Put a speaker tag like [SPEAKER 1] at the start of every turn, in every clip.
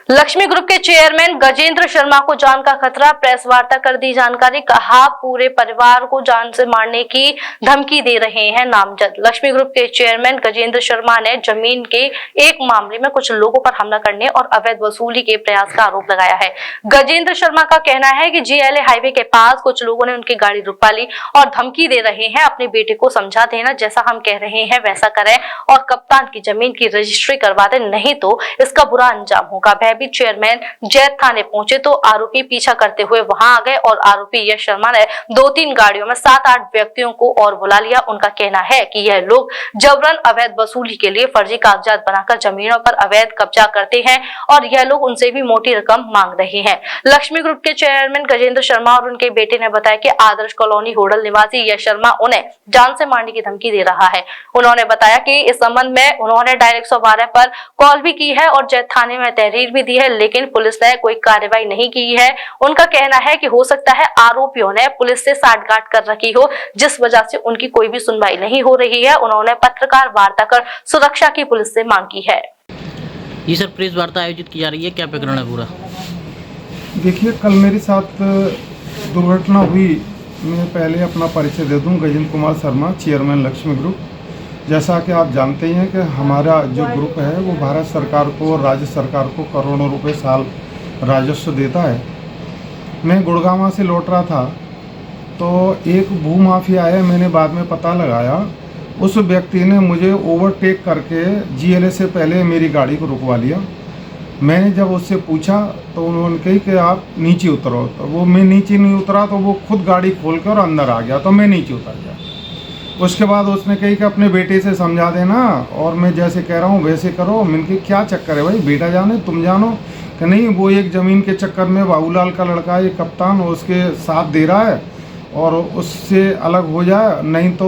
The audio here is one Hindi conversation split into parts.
[SPEAKER 1] लक्ष्मी ग्रुप के चेयरमैन गजेंद्र शर्मा को जान का खतरा, प्रेस वार्ता कर दी जानकारी। कहा पूरे परिवार को जान से मारने की धमकी दे रहे हैं नामजद। लक्ष्मी ग्रुप के चेयरमैन गजेंद्र शर्मा ने जमीन के एक मामले में कुछ लोगों पर हमला करने और अवैध वसूली के प्रयास का आरोप लगाया है। गजेंद्र शर्मा का कहना है कि जीएलए हाईवे के पास कुछ लोगों ने उनकी गाड़ी रुकवा ली और धमकी दे रहे हैं, अपने बेटे को समझा देना, जैसा हम कह रहे हैं वैसा करें और कप्तान की जमीन की रजिस्ट्री करवा दें, नहीं तो इसका बुरा अंजाम होगा। भयभीत चेयरमैन जैत थाने पहुंचे तो आरोपी पीछा करते हुए वहां आ गए और आरोपी यश शर्मा ने 2-3 गाड़ियों में 7-8 व्यक्तियों को और बुला लिया। उनका कहना है कि यह लोग जबरन अवैध वसूली के लिए फर्जी कागजात बनाकर जमीनों पर अवैध कब्जा करते हैं और यह लोग उनसे भी मोटी रकम मांग रहे हैं। लक्ष्मी ग्रुप के चेयरमैन गजेंद्र शर्मा और उनके बेटे ने बताया कि आदर्श कॉलोनी होडल निवासी यश शर्मा उन्हें जान से मारने की धमकी दे रहा है। उन्होंने बताया कि इस संबंध में उन्होंने डायरेक्ट 112 पर कॉल भी की है और जैत थाने में तहरीर भी दी है, लेकिन पुलिस ने कोई कार्रवाई नहीं की है। उनका कहना है कि हो सकता है आरोपियों ने पुलिस से साठगांठ कर रखी हो, जिस वजह से उनकी कोई भी सुनवाई नहीं हो रही है। उन्होंने पत्रकार वार्ता कर सुरक्षा की पुलिस से मांग की है।
[SPEAKER 2] ये सर प्रेस वार्ता आयोजित की जा रही है, क्या प्रकरण है पूरा?
[SPEAKER 3] देखिए, कल मेरे साथ दुर्घटना हुई। मैं पहले अपना परिचय दे दूं। Gajendra Kumar Sharma, chairman Lakshmi group. जैसा कि आप जानते हैं कि हमारा जो ग्रुप है वो भारत सरकार को, राज्य सरकार को करोड़ों रुपए साल राजस्व देता है। मैं गुड़गांव से लौट रहा था तो एक भूमाफिया है, मैंने बाद में पता लगाया, उस व्यक्ति ने मुझे ओवरटेक करके जीएलए से पहले मेरी गाड़ी को रुकवा लिया। मैंने जब उससे पूछा तो उन्होंने कही कि आप नीचे उतरो, तो वो मैं नीचे नहीं उतरा तो वो खुद गाड़ी खोल कर अंदर आ गया, तो मैं नीचे उतर गया। उसके बाद उसने कही कि अपने बेटे से समझा देना और मैं जैसे कह रहा हूँ वैसे करो। मैंने क्या चक्कर है भाई, बेटा जाने तुम जानो कि नहीं। वो एक ज़मीन के चक्कर में बाबूलाल का लड़का ये कप्तान उसके साथ दे रहा है और उससे अलग हो जाए, नहीं तो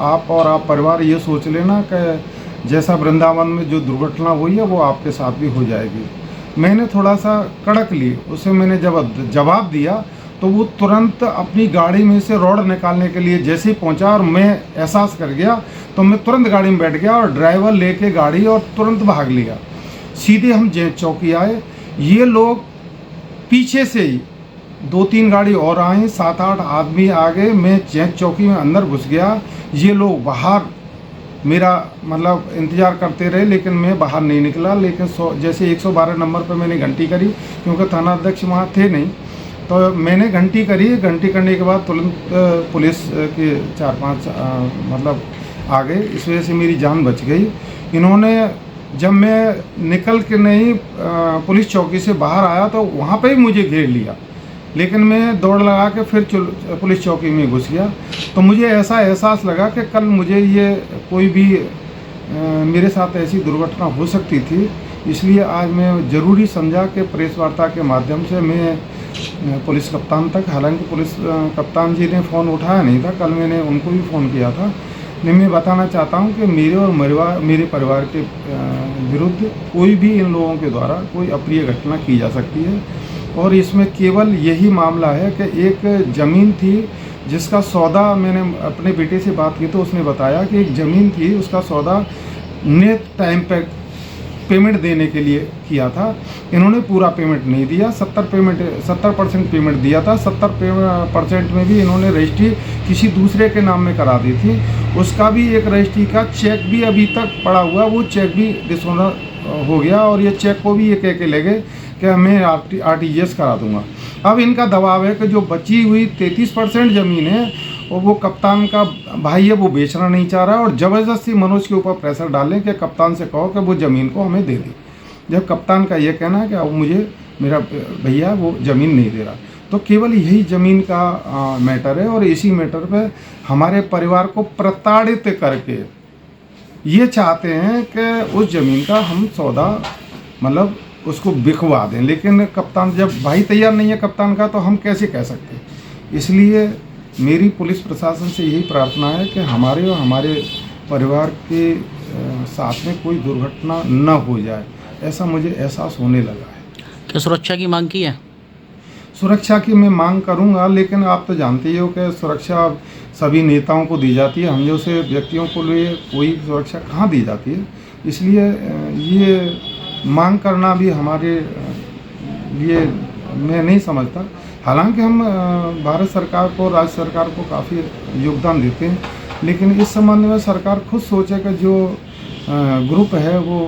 [SPEAKER 3] आप और आप परिवार ये सोच लेना कि जैसा वृंदावन में जो दुर्घटना हुई है वो आपके साथ भी हो जाएगी। मैंने थोड़ा सा कड़क ली, उसे मैंने जब जवाब दिया तो वो तुरंत अपनी गाड़ी में से रॉड निकालने के लिए जैसे ही पहुंचा और मैं एहसास कर गया तो मैं तुरंत गाड़ी में बैठ गया और ड्राइवर लेके गाड़ी और तुरंत भाग लिया। सीधे हम जैत चौकी आए। ये लोग पीछे से ही 2-3 गाड़ी और आई, 7-8 आदमी आ गए। मैं जैत चौकी में अंदर घुस गया। ये लोग बाहर मेरा मतलब इंतज़ार करते रहे, लेकिन मैं बाहर नहीं निकला। लेकिन जैसे 112 नंबर पर मैंने घंटी करी, क्योंकि थाना अध्यक्ष वहाँ थे नहीं, तो मैंने घंटी करी। घंटी करने के बाद तुरंत पुलिस के 4-5 मतलब आ गए। इस वजह से मेरी जान बच गई। इन्होंने जब मैं निकल के नहीं पुलिस चौकी से बाहर आया तो वहाँ पे ही मुझे घेर लिया, लेकिन मैं दौड़ लगा के फिर पुलिस चौकी में घुस गया। तो मुझे ऐसा एहसास लगा कि कल मुझे ये कोई भी मेरे साथ ऐसी दुर्घटना हो सकती थी। इसलिए आज मैं ज़रूरी समझा कि प्रेस वार्ता के माध्यम से मैं पुलिस कप्तान तक, हालांकि पुलिस कप्तान जी ने फ़ोन उठाया नहीं था, कल मैंने उनको भी फ़ोन किया था। लेकिन मैं बताना चाहता हूं कि मेरे और मेरे परिवार के विरुद्ध कोई भी इन लोगों के द्वारा कोई अप्रिय घटना की जा सकती है। और इसमें केवल यही मामला है कि एक ज़मीन थी जिसका सौदा, मैंने अपने बेटे से बात की तो उसने बताया कि एक ज़मीन थी, उसका सौदा ने टाइम पर पेमेंट देने के लिए किया था। इन्होंने पूरा पेमेंट नहीं दिया, 70% पेमेंट दिया था। 70% में भी इन्होंने रजिस्ट्री किसी दूसरे के नाम में करा दी थी। उसका भी एक रजिस्ट्री का चेक भी अभी तक पड़ा हुआ, वो चेक भी डिसऑनर हो गया और ये चेक को भी ये कह के ले गए कि मैं RTGS करा दूंगा। अब इनका दबाव है कि जो बची हुई 33% ज़मीन है और वो कप्तान का भाई है, वो बेचना नहीं चाह रहा है और ज़बरदस्ती मनोज के ऊपर प्रेशर डालें कि कप्तान से कहो कि वो ज़मीन को हमें दे दे। जब कप्तान का ये कहना है कि अब मुझे मेरा भैया वो ज़मीन नहीं दे रहा, तो केवल यही ज़मीन का मैटर है। और इसी मैटर पे हमारे परिवार को प्रताड़ित करके ये चाहते हैं कि उस ज़मीन का हम सौदा मतलब उसको बिकवा दें, लेकिन कप्तान जब भाई तैयार नहीं है कप्तान का तो हम कैसे कह सकते। इसलिए मेरी पुलिस प्रशासन से यही प्रार्थना है कि हमारे और हमारे परिवार के साथ में कोई दुर्घटना न हो जाए, ऐसा मुझे एहसास होने लगा है।
[SPEAKER 2] क्या सुरक्षा की मांग की है?
[SPEAKER 3] सुरक्षा की मैं मांग करूंगा, लेकिन आप तो जानते ही हो कि सुरक्षा सभी नेताओं को दी जाती है, हम जैसे व्यक्तियों को लिए कोई सुरक्षा कहाँ दी जाती है। इसलिए ये मांग करना भी हमारे लिए मैं नहीं समझता। हालांकि हम भारत सरकार को, राज्य सरकार को काफ़ी योगदान देते हैं, लेकिन इस संबंध में सरकार खुद सोचे कि जो ग्रुप है वो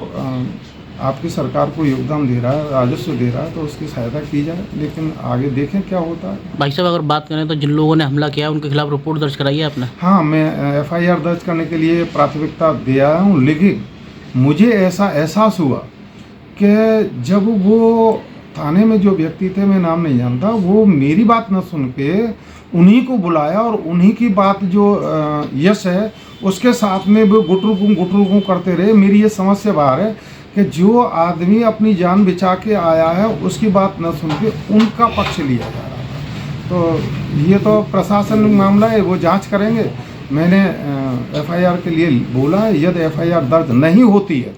[SPEAKER 3] आपकी सरकार को योगदान दे रहा है, राजस्व दे रहा है, तो उसकी सहायता की जाए, लेकिन आगे देखें क्या होता है।
[SPEAKER 2] भाई साहब, अगर बात करें तो जिन लोगों ने हमला किया उनके खिलाफ रिपोर्ट दर्ज कराई है आपने?
[SPEAKER 3] हाँ, मैं FIR दर्ज करने के लिए प्राथमिकता दे आया हूँ, लेकिन मुझे ऐसा एहसास हुआ कि जब वो थाने में जो व्यक्ति थे, मैं नाम नहीं जानता, वो मेरी बात न सुन के उन्हीं को बुलाया और उन्हीं की बात जो यश है उसके साथ में वो गुटरुकू करते रहे। मेरी ये समझ से बाहर है कि जो आदमी अपनी जान बचा के आया है उसकी बात न सुन के उनका पक्ष लिया जा रहा था। तो ये तो प्रशासन मामला है, वो जांच करेंगे। मैंने FIR के लिए बोला है, यदि FIR दर्ज नहीं होती है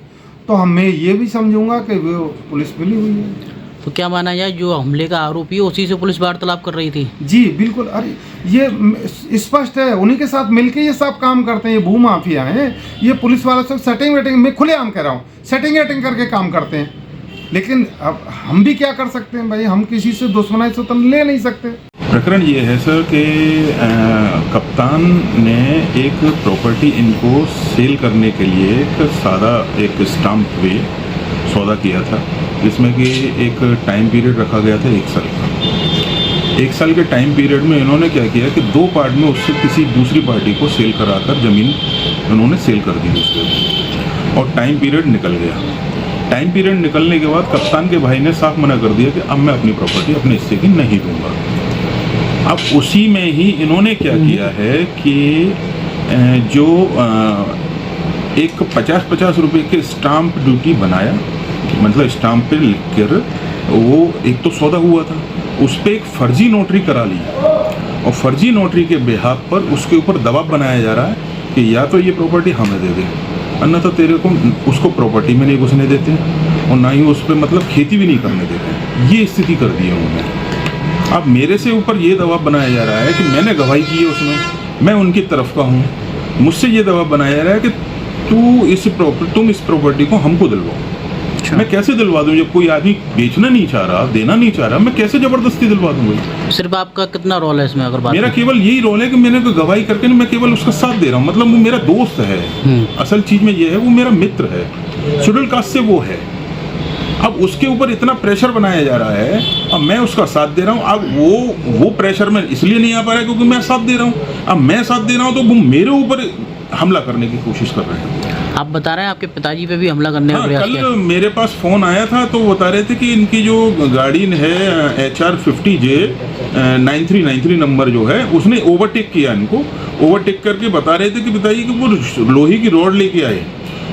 [SPEAKER 3] तो मैं ये भी समझूंगा कि वो पुलिस मिली हुई है।
[SPEAKER 2] तो क्या माना जाए, जो हमले का आरोपी है उसी से पुलिस वार्तालाप कर रही थी?
[SPEAKER 3] जी बिल्कुल। अरे ये स्पष्ट है, उन्हीं के साथ मिलके ये सब काम करते हैं। ये भू माफिया हैं, ये पुलिस वालों से सेटिंग वेटिंग, मैं खुलेआम कह रहा हूँ, सेटिंग वेटिंग करके काम करते हैं। लेकिन अब हम भी क्या कर सकते हैं भाई, हम किसी से दुश्मनाई से तो ले नहीं सकते।
[SPEAKER 4] प्रकरण ये है सर कि कप्तान ने एक प्रॉपर्टी इनको सेल करने के लिए एक सादा एक स्टाम्प पे सौदा किया था, जिसमें कि एक टाइम पीरियड रखा गया था 1 साल का। 1 साल के टाइम पीरियड में इन्होंने क्या किया कि 2 पार्ट में उससे किसी दूसरी पार्टी को सेल कराकर ज़मीन उन्होंने सेल कर दी उसके, और टाइम पीरियड निकल गया। टाइम पीरियड निकलने के बाद कप्तान के भाई ने साफ मना कर दिया कि अब मैं अपनी प्रॉपर्टी अपने हिस्से की नहीं दूंगा। अब उसी में ही इन्होंने क्या किया है कि जो एक 50-50 रुपए के स्टाम्प ड्यूटी बनाया, मतलब स्टाम्प पे लिख कर वो एक तो सौदा हुआ था, उस पर एक फर्जी नोटरी करा ली, और फर्जी नोटरी के बेहाफ पर उसके ऊपर दबाव बनाया जा रहा है कि या तो ये प्रॉपर्टी हमें दे दे, अन्यथा तो तेरे को उसको प्रॉपर्टी में नहीं घुसने देते और ना ही उस पर मतलब खेती भी नहीं करने देते। ये स्थिति कर दी है उन्होंने। अब मेरे से ऊपर ये दबाव बनाया जा रहा है कि मैंने गवाही की है उसमें, मैं उनकी तरफ का हूँ, मुझसे ये दबाव बनाया जा रहा है कि तुम इस प्रॉपर्टी को हमको दिलवाओ। मैं कैसे दिलवा दूं जब कोई आदमी बेचना नहीं चाह रहा, देना नहीं चाह रहा, मैं कैसे जबरदस्ती दिलवा दूंगा?
[SPEAKER 2] सिर्फ आपका कितना रोल है इसमें अगर बात
[SPEAKER 4] मेरा
[SPEAKER 2] करें?
[SPEAKER 4] केवल यही रोल है कि मैंने गवाही करके मैं केवल उसका साथ दे रहा हूँ, मतलब वो मेरा दोस्त है। असल चीज में ये है, वो मेरा मित्र है, शेड्यूल कास्ट से वो है। अब उसके ऊपर इतना प्रेशर बनाया जा रहा है, अब मैं उसका साथ दे रहा हूँ। अब वो प्रेशर में इसलिए नहीं आ पा रहा है क्योंकि मैं साथ दे रहा हूँ। अब मैं साथ दे रहा हूँ तो वो मेरे ऊपर हमला करने की कोशिश कर रहे हैं।
[SPEAKER 2] आप बता रहे हैं आपके पिताजी पे भी हमला करने का प्रयास किया?
[SPEAKER 4] कल मेरे पास फ़ोन आया था तो बता रहे थे कि इनकी जो गाड़ी है HR 50J 9393 नंबर जो है, उसने ओवरटेक किया इनको। ओवरटेक करके बता रहे थे कि पिताजी कि वो लोहे की रॉड लेके आए,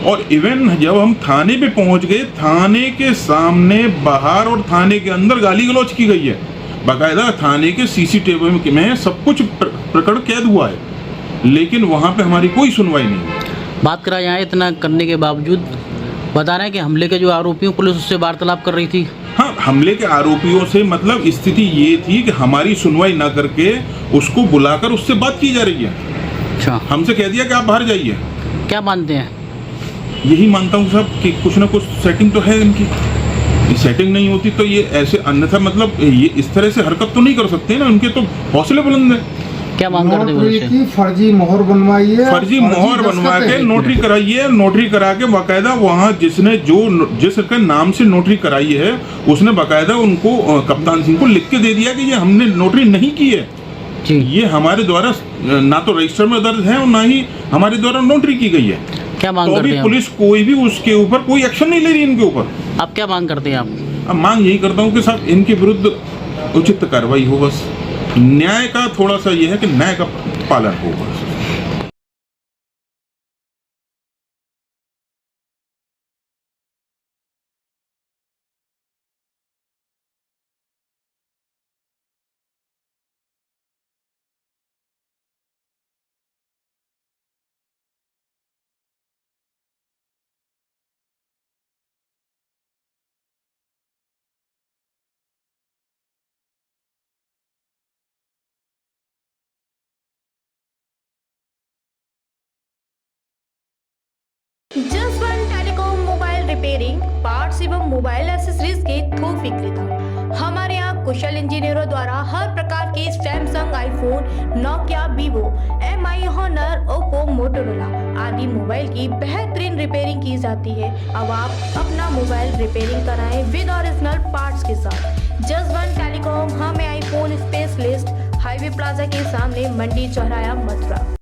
[SPEAKER 4] और इवन जब हम थाने पे पहुंच गए, थाने के सामने, बाहर और थाने के अंदर गाली गलौज की गई है। बाकायदा थाने के CCTV में सब कुछ प्रकट कैद हुआ है, लेकिन वहाँ पे हमारी कोई सुनवाई नहीं हुई।
[SPEAKER 2] बात करा जाए, इतना करने के बावजूद बता रहे हैं कि हमले के जो आरोपी हैं पुलिस उससे वार्तालाप कर रही थी।
[SPEAKER 4] हाँ, हमले के आरोपियों से मतलब स्थिति ये थी कि हमारी सुनवाई ना करके उसको बुलाकर उससे बात की जा रही है।
[SPEAKER 2] अच्छा,
[SPEAKER 4] हमसे कह दिया कि आप बाहर जाइए।
[SPEAKER 2] क्या मानते हैं?
[SPEAKER 4] यही मानता हूँ साहब कि कुछ ना कुछ सेटिंग तो है इनकी। ये सेटिंग नहीं होती तो ये ऐसे, अन्यथा मतलब ये इस तरह से हरकत तो नहीं कर सकते ना, उनके तो हौसले बुलंद है।
[SPEAKER 2] क्या मांग करते हैं
[SPEAKER 3] नोटरी
[SPEAKER 2] उनसे?
[SPEAKER 3] की फर्जी मोहर बनवाई है,
[SPEAKER 4] फर्जी मोहर बनवा के नोटरी कराई है, नोटरी करा के बाकायदा वहाँ जिसके नाम से नोटरी कराई है उसने बाकायदा उनको कप्तान सिंह को लिख के दे दिया कि ये हमने नोटरी नहीं की है
[SPEAKER 2] जी,
[SPEAKER 4] ये हमारे द्वारा ना तो रजिस्टर में दर्ज है और ना ही हमारे द्वारा नोटरी की गई है।
[SPEAKER 2] क्या मांग
[SPEAKER 4] तो
[SPEAKER 2] करते
[SPEAKER 4] अभी
[SPEAKER 2] हैं
[SPEAKER 4] पुलिस कोई भी उसके ऊपर कोई एक्शन नहीं ले रही इनके ऊपर।
[SPEAKER 2] आप क्या मांग करते हैं आप?
[SPEAKER 4] अब मांग यही करता हूँ कि साहब इनके विरुद्ध उचित कार्रवाई हो, बस न्याय का थोड़ा सा ये है कि न्याय का पालन हो बस।
[SPEAKER 5] रिपेयरिंग, पार्ट्स एवं मोबाइल एक्सेसरीज के थोक विक्रेता। हमारे यहाँ कुशल इंजीनियरों द्वारा हर प्रकार के Samsung, iPhone, Nokia, Vivo, Mi, Honor, Oppo, Motorola आदि मोबाइल की बेहतरीन रिपेयरिंग की जाती है। अब आप अपना मोबाइल रिपेयरिंग कराएं विद ओरिजिनल पार्ट्स के साथ। जसवंत टेलीकॉम, हमें आईफोन स्पेशलिस्ट, हाईवे प्लाजा के सामने, मंडी चौराया, मथुरा।